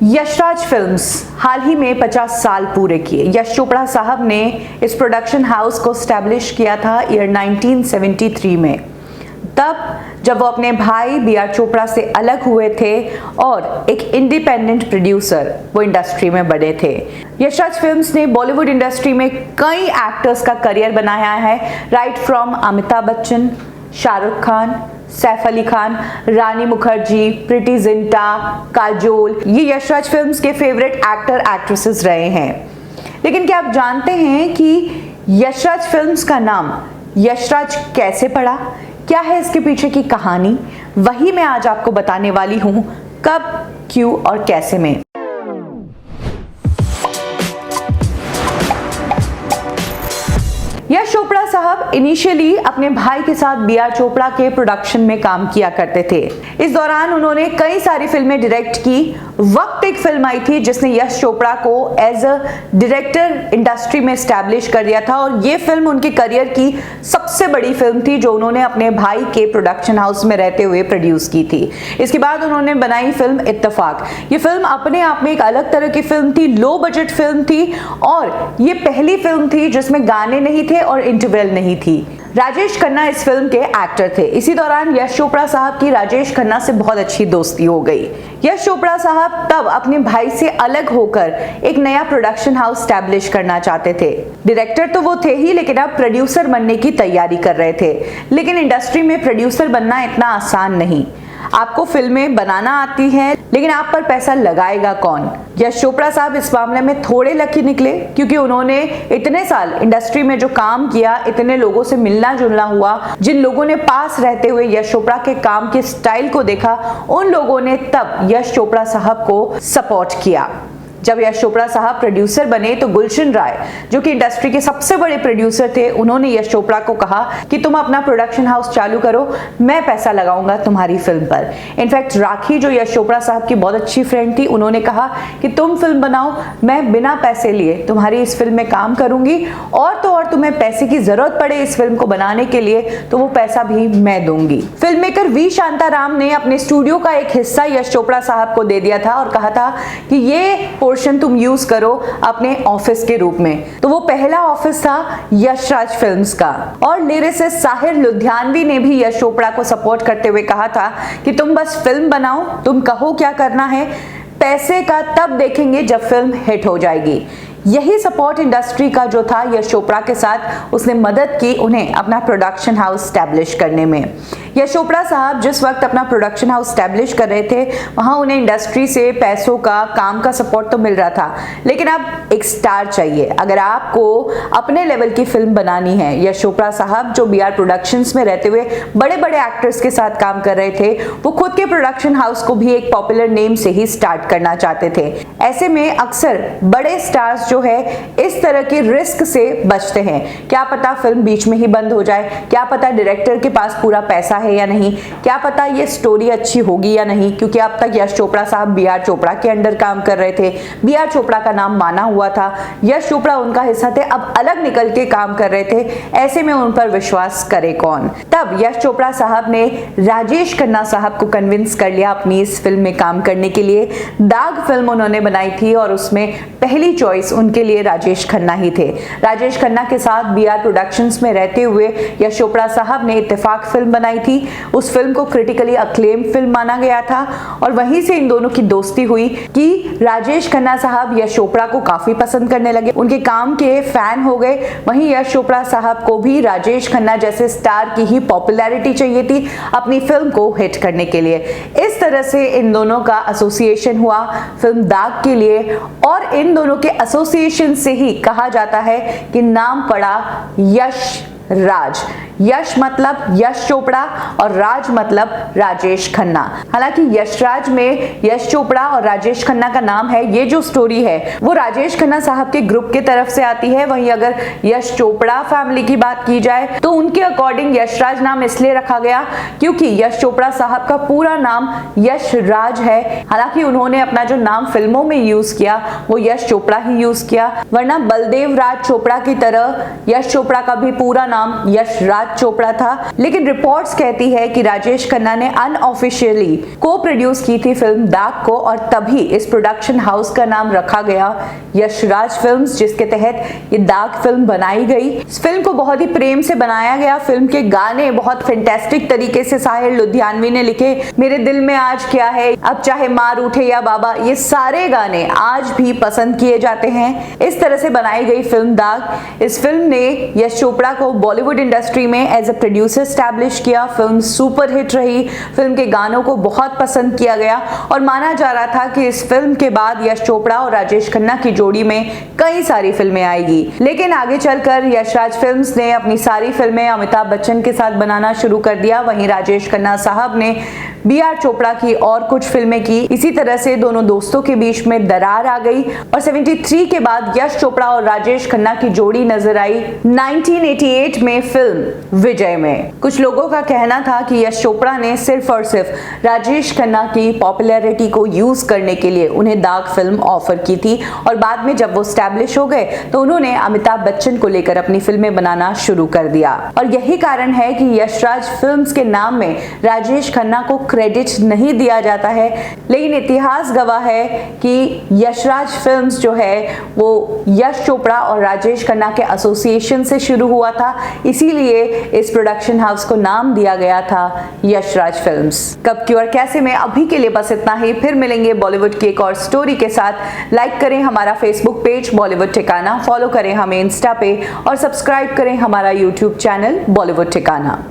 Yashraj films हाल ही में 50 साल पूरे किए। यश चोपड़ा साहब ने इस प्रोडक्शन हाउस को स्टैब्लिश किया था ईयर 1973 में, तब जब वो अपने भाई बी.आर. चोपड़ा से अलग हुए थे और एक इंडिपेंडेंट प्रोड्यूसर वो इंडस्ट्री में बने थे। यशराज फिल्म्स ने बॉलीवुड इंडस्ट्री में कई एक्टर्स का करियर बनाया है, राइट फ्रॉम अमिताभ बच्चन, शाहरुख खान, सैफ अली खान, रानी मुखर्जी, प्रीति जिंटा, काजोल, ये यशराज फिल्म्स के फेवरेट एक्टर एक्ट्रेसेस रहे हैं। लेकिन क्या आप जानते हैं कि यशराज फिल्म्स का नाम यशराज कैसे पड़ा? क्या है इसके पीछे की कहानी? वही मैं आज आपको बताने वाली हूं, कब, क्यों और कैसे में। यश चोपड़ा साहब इनिशियली अपने भाई के साथ बी.आर. चोपड़ा के प्रोडक्शन में काम किया करते थे। इस दौरान उन्होंने कई सारी फिल्में डायरेक्ट की। वक्त एक फिल्म आई थी जिसने यश चोपड़ा को एज अ डायरेक्टर इंडस्ट्री में एस्टैब्लिश कर दिया था और ये फिल्म उनके करियर की सबसे बड़ी फिल्म थी जो उन्होंने अपने भाई के प्रोडक्शन हाउस में रहते हुए प्रोड्यूस की थी। इसके बाद उन्होंने बनाई फिल्म इत्तेफाक। ये फिल्म अपने आप में एक अलग तरह की फिल्म थी, लो बजट फिल्म थी और ये पहली फिल्म थी जिसमें गाने नहीं थे और इंटरवल नहीं थी। राजेश खन्ना इस फिल्म के एक्टर थे। इसी दौरान यश चोपड़ा साहब की राजेश खन्ना से बहुत अच्छी दोस्ती हो गई। यश चोपड़ा साहब तब अपने भाई से अलग होकर एक नया प्रोडक्शन हाउस स्टैब्लिश करना चाहते थे। डायरेक्टर तो वो थे ही, लेकिन अब प्रोड्यूसर बनने की तैयारी कर रहे थे। लेकिन इंडस्ट्री में प्रोड्यूसर बनना इतना आसान नहीं। आपको फिल्में बनाना आती हैं, लेकिन आप पर पैसा लगाएगा कौन? यश चोपड़ा साहब इस मामले में थोड़े लकी निकले, क्योंकि उन्होंने इतने साल इंडस्ट्री में जो काम किया, इतने लोगों से मिलना जुलना हुआ, जिन लोगों ने पास रहते हुए यश चोपड़ा के काम के स्टाइल को देखा, उन लोगों ने तब यश चोपड़ा साहब को सपोर्ट किया। जब यश चोपड़ा साहब प्रोड्यूसर बने तो गुलशन राय, जो कि इंडस्ट्री के सबसे बड़े प्रोड्यूसर थे, उन्होंने यश चोपड़ा को कहा कि तुम अपना प्रोडक्शन हाउस चालू करो, मैं पैसा लगाऊंगा तुम्हारी फिल्म पर। इनफैक्ट राखी, जो यश चोपड़ा साहब की बहुत अच्छी फ्रेंड थी, उन्होंने कहा कि तुम फिल्म बनाओ, मैं बिना पैसे लिए तुम्हारी इस फिल्म में काम करूंगी और तो और तुम्हें पैसे की जरूरत पड़े इस फिल्म को बनाने के लिए तो वो पैसा भी मैं दूंगी। फिल्म मेकर वी शांताराम ने अपने स्टूडियो का एक हिस्सा यश चोपड़ा साहब को दे दिया था और कहा था कि ये पोर्शन तुम यूज करो अपने ऑफिस के रूप में। तो वो पहला ऑफिस था यशराज फिल्म्स का। और लिरिसिस्ट साहिर लुधियानवी ने भी यश चोपड़ा को सपोर्ट करते हुए कहा था कि तुम बस फिल्म बनाओ, तुम कहो क्या करना है, पैसे का तब देखेंगे जब फिल्म हिट हो जाएगी। यही सपोर्ट इंडस्ट्री का जो था यश चोपड़ा के साथ, उसने मदद की उन्हें अपना प्रोडक्शन हाउस स्टैब्लिश करने में। यश चोपड़ा साहब जिस वक्त अपना प्रोडक्शन हाउस स्टैब्लिश कर रहे थे, वहां उन्हें इंडस्ट्री से पैसों का, काम का सपोर्ट तो मिल रहा था, लेकिन अब एक स्टार चाहिए। अगर आपको अपने लेवल की फिल्म बनानी है, यश चोपड़ा साहब जो बी.आर. प्रोडक्शंस में रहते हुए बड़े बड़े एक्टर्स के साथ काम कर रहे थे, वो खुद के प्रोडक्शन हाउस को भी एक पॉपुलर नेम से ही स्टार्ट करना चाहते थे। ऐसे में अक्सर बड़े स्टार्स जो है इस तरह के रिस्क से बचते हैं। क्या पता फिल्म बीच में ही बंद हो जाए, क्या पता डायरेक्टर के पास पूरा पैसा है या नहीं, क्या पता ये स्टोरी अच्छी होगी या नहीं, क्योंकि अब तक यश चोपड़ा साहब बी.आर. चोपड़ा के अंडर काम कर रहे थे, बी.आर. चोपड़ा का नाम माना हुआ था, यश चोपड़ा उनका हिस्सा थे, अब अलग निकल के काम कर रहे थे। ऐसे में उन पर विश्वास करे कौन? तब यश चोपड़ा साहब ने राजेश खन्ना साहब को कन्विंस कर लिया अपनी इस फिल्म में काम करने के लिए। दाग फिल्म उन्होंने बनाई थी और उसमें पहली चॉइस उनके लिए राजेश खन्ना ही थे। राजेश खन्ना के साथ बी.आर. प्रोडक्शंस में रहते हुए यश चोपड़ा साहब ने इत्तेफाक फिल्म बनाई थी। उस फिल्म को क्रिटिकली अक्लेम फिल्म माना गया था और वहीं से इन दोनों की दोस्ती हुई कि राजेश खन्ना साहब यश चोपड़ा को काफी पसंद करने लगे, उनके काम के फैन हो गए। वहीं यश चोपड़ा साहब को भी राजेश खन्ना जैसे स्टार की ही पॉपुलैरिटी चाहिए थी अपनी फिल्म को हिट करने के लिए। इस तरह से इन दोनों का एसोसिएशन हुआ फिल्म दाग के लिए और इन दोनों के एसोसिएशन से ही कहा जाता है कि नाम पड़ा यश राज। यश मतलब यश चोपड़ा और राज मतलब राजेश खन्ना। हालांकि यशराज में यश चोपड़ा और राजेश खन्ना का नाम है, ये जो स्टोरी है वो राजेश खन्ना साहब के ग्रुप की तरफ से आती है। वहीं अगर यश चोपड़ा फैमिली की बात की जाए तो उनके अकॉर्डिंग यशराज नाम इसलिए रखा गया क्योंकि यश चोपड़ा साहब का पूरा नाम यशराज है। हालांकि उन्होंने अपना जो नाम फिल्मों में यूज किया वो यश चोपड़ा ही यूज किया, वरना बलदेव राज चोपड़ा की तरह यश चोपड़ा का भी पूरा नाम यशराज दाग चोपड़ा था, लेकिन रिपोर्ट्स कहती है कि राजेश खन्ना ने अनऑफिशियली को प्रोड्यूस की थी फिल्म दाग को, और तभी इस प्रोडक्शन हाउस का नाम रखा गया यशराज फिल्म्स, जिसके तहत ये दाग फिल्म बनाई गई। इस फिल्म को बहुत ही प्रेम से बनाया गया। फिल्म के गाने बहुत फैंटास्टिक तरीके से साहिर लुधियानवी ने लिखे। मेरे दिल में आज क्या है, अब चाहे मार उठे या बाबा, ये सारे गाने आज भी पसंद किए जाते हैं। इस तरह से बनाई गई फिल्म दाग। इस फिल्म ने यश चोपड़ा को बॉलीवुड इंडस्ट्री में एज ए प्रोड्यूसर एस्टैब्लिश किया। फिल्म सुपर हिट रही। फिल्म के गानों को बहुत पसंद किया गया और माना जा रहा था कि इस फिल्म के बाद यश चोपड़ा और राजेश खन्ना की जोड़ी में कई सारी फिल्में आएगी। लेकिन आगे चलकर यशराज फिल्म्स ने अपनी सारी फिल्में अमिताभ बच्चन के साथ बनाना शुरू कर दिया। वहीं राजेश खन्ना साहब ने बी.आर. चोपड़ा की और कुछ फिल्में की। इसी तरह से दोनों दोस्तों के बीच में दरार आ गई और 73 के बाद यश चोपड़ा और राजेश खन्ना की जोड़ी नजर आई 1988 में फिल्म विजय में। कुछ लोगों का कहना था कि यश चोपड़ा ने सिर्फ और सिर्फ राजेश खन्ना की पॉपुलैरिटी को यूज करने के लिए उन्हें दाग फिल्म ऑफर की थी, और बाद में जब वो स्टैब्लिश हो गए तो उन्होंने अमिताभ बच्चन को लेकर अपनी फिल्में बनाना शुरू कर दिया। और यही कारण है कि यशराज फिल्म्स के नाम में राजेश खन्ना को क्रेडिट नहीं दिया जाता है, लेकिन इतिहास गवाह है कि यशराज फिल्म्स जो है वो यश चोपड़ा और राजेश खन्ना के एसोसिएशन से शुरू हुआ था, इसीलिए इस प्रोडक्शन हाउस को नाम दिया गया था यशराज फिल्म्स। कब, क्यों और कैसे में अभी के लिए बस इतना ही। फिर मिलेंगे बॉलीवुड की एक और स्टोरी के साथ। लाइक करें हमारा फेसबुक पेज बॉलीवुड ठिकाना, फॉलो करें हमें इंस्टा पे और सब्सक्राइब करें हमारा यूट्यूब चैनल बॉलीवुड ठिकाना।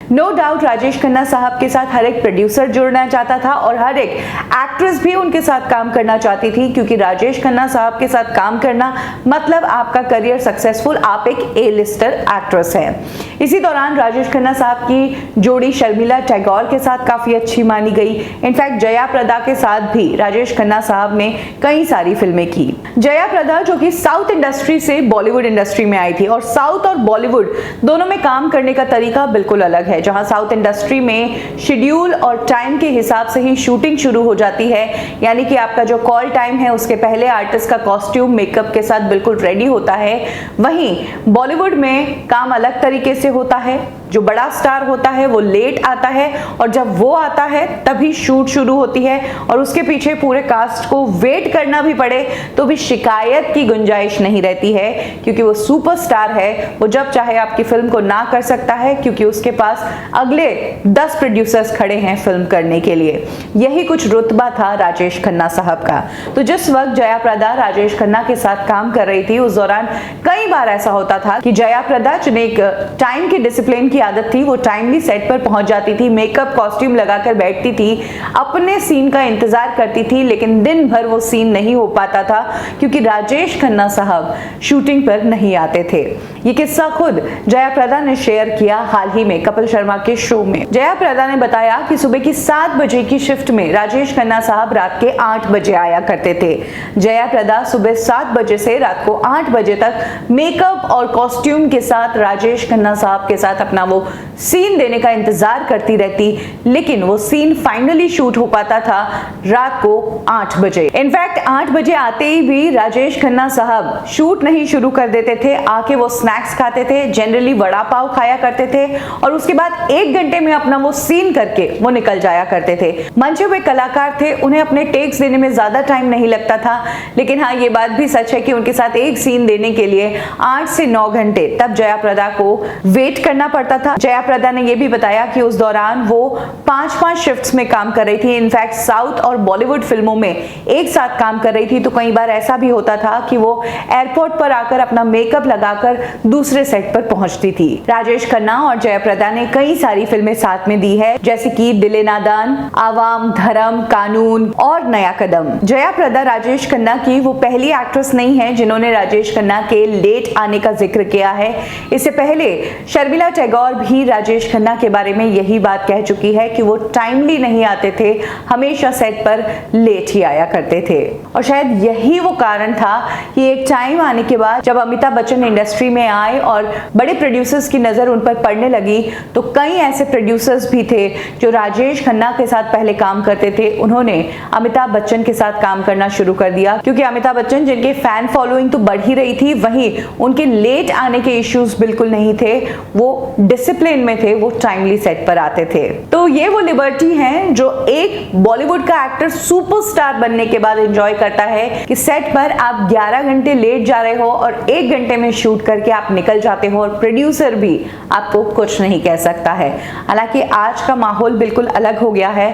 नो डाउट राजेश खन्ना साहब के साथ हर एक प्रोड्यूसर जुड़ना चाहता था और हर एक एक्ट्रेस भी उनके साथ काम करना चाहती थी, क्योंकि राजेश खन्ना साहब के साथ काम करना मतलब आपका करियर सक्सेसफुल, आप एक ए लिस्टर एक्ट्रेस हैं। इसी दौरान राजेश खन्ना साहब की जोड़ी शर्मिला टैगोर के साथ काफी अच्छी मानी गई। इनफैक्ट जया प्रदा के साथ भी राजेश खन्ना साहब ने कई सारी फिल्में की। जया प्रदा जो कि साउथ इंडस्ट्री से बॉलीवुड इंडस्ट्री में आई थी, और साउथ और बॉलीवुड दोनों में काम करने का तरीका बिल्कुल अलग है। जहां साउथ इंडस्ट्री में शेड्यूल और टाइम के हिसाब से ही शूटिंग शुरू हो जाती है, यानी कि आपका जो कॉल टाइम है उसके पहले आर्टिस्ट का कॉस्ट्यूम मेकअप के साथ बिल्कुल रेडी होता है। वहीं बॉलीवुड में काम अलग तरीके से होता है। जो बड़ा स्टार होता है वो लेट आता है और जब वो आता है तभी शूट शुरू होती है, और उसके पीछे पूरे कास्ट को वेट करना भी पड़े तो भी शिकायत की गुंजाइश नहीं रहती है, क्योंकि वो सुपरस्टार है। वो जब चाहे आपकी फिल्म को ना कर सकता है, क्योंकि उसके पास अगले 10 प्रोड्यूसर्स खड़े हैं फिल्म करने के लिए। यही कुछ रुतबा था राजेश खन्ना साहब का। तो जिस वक्त जया प्रदा राजेश खन्ना के साथ काम कर रही थी, उस दौरान कई बार ऐसा होता था कि जया प्रदा जिन्हें एक टाइम की डिसिप्लिन की आदत थी, वो टाइमली सेट पर पहुंच जाती थी, मेकअप कॉस्ट्यूम लगाकर बैठती थी, अपने सीन का इंतजार करती थी, लेकिन दिन भर वो सीन नहीं हो पाता था क्योंकि राजेश खन्ना साहब शूटिंग पर नहीं आते थे। ये किस्सा खुद जया प्रदा ने शेयर किया हाल ही में कपिल शर्मा के शो में। जया प्रदा ने बताया कि सुबह की 7 बजे की शिफ्ट में राजेश खन्ना साहब रात के 8 बजे आया करते थे। जया प्रदा सुबह 7 बजे से रात को 8 बजे तक मेकअप और कॉस्ट्यूम के साथ राजेश खन्ना साहब के साथ अपना वो सीन देने का इंतजार करती रहती, लेकिन वो सीन फाइनली शूट हो पाता था रात को 8 बजे। इनफैक्ट 8 बजे आते ही भी राजेश खन्ना साहब शूट नहीं शुरू कर देते थे, आके वो स्नैक्स खाते थे, जनरली वड़ा पाव खाया करते थे, और उसके बाद 1 घंटे में अपना वो सीन करके वो निकल जाया करते थे। मंचे हुए कलाकार थे, उन्हें अपने टेक्स देने में ज्यादा टाइम नहीं लगता था, लेकिन हाँ ये बात भी सच है कि उनके साथ एक सीन देने के लिए 8 से 9 घंटे तब जया प्रदा को वेट करना पड़ता था। जया प्रदा ने यह भी बताया कि उस दौरान वो 5-5 शिफ्ट्स में काम कर रही थी। इनफैक्ट साउथ और बॉलीवुड फिल्मों में एक साथ काम कर रही थी, तो कई बार ऐसा भी होता था कि वो एयरपोर्ट पर आकर अपना मेकअप लगाकर दूसरे सेट पर पहुंचती थी। राजेश खन्ना और जया प्रदा ने कई सारी फिल्में साथ में दी है, जैसे कि दिल नादान, आवाम, धर्म, कानून और नया कदम। जया प्रदा राजेश खन्ना की वो पहली एक्ट्रेस नहीं है जिन्होंने राजेश खन्ना के लेट आने का जिक्र किया है। इससे पहले शर्मिला टैगोर और भी राजेश खन्ना के बारे में यही बात कह चुकी है कि वो टाइमली नहीं आते थे, हमेशा सेट पर लेट ही आया करते थे। और शायद यही वो कारण था कि एक टाइम आने के बाद जब अमिताभ बच्चन इंडस्ट्री में आए और बड़े प्रोड्यूसर्स की नज़र उन पर पड़ने लगी, तो कई ऐसे प्रोड्यूसर्स भी थे जो राजेश खन्ना के साथ पहले काम करते थे, उन्होंने अमिताभ बच्चन के साथ काम करना शुरू कर दिया। क्योंकि अमिताभ बच्चन जिनके फैन फॉलोइंग तो बढ़ ही रही थी, वहीं उनके लेट आने के इश्यूज बिल्कुल नहीं थे, वो डिसिप्लिन में थे, वो टाइमली सेट पर आते थे। तो ये वो लिबर्टी है जो एक बॉलीवुड का एक्टर सुपरस्टार बनने के बाद एंजॉय करता है कि सेट पर आप 11 घंटे लेट जा रहे हो और 1 घंटे में शूट करके आप निकल जाते हो और प्रोड्यूसर भी आपको कुछ नहीं कह सकता है। हालांकि आज का माहौल बिल्कुल अलग हो गया है।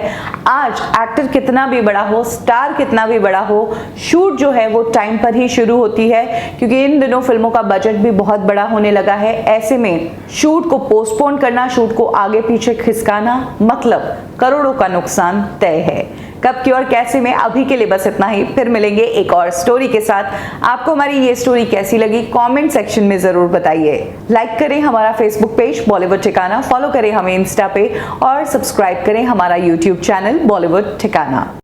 आज एक्टर कितना भी बड़ा हो, स्टार कितना भी बड़ा हो, शूट जो है वो टाइम पर ही शुरू होती है, क्योंकि इन दिनों फिल्मों का बजट भी बहुत बड़ा होने लगा है। ऐसे में शूट को पोस्टपोन करना, शूट को आगे पीछे खिसकाना, मतलब करोड़ों का नुकसान तय है। कब की और कैसे में अभी के लिए बस इतना ही। फिर मिलेंगे एक और स्टोरी के साथ। आपको हमारी ये स्टोरी कैसी लगी कमेंट सेक्शन में जरूर बताइए। लाइक करें हमारा फेसबुक पेज बॉलीवुड ठिकाना, फॉलो करें हमें इंस्टा पे और सब्सक्राइब करें हमारा यूट्यूब चैनल बॉलीवुड ठिकाना।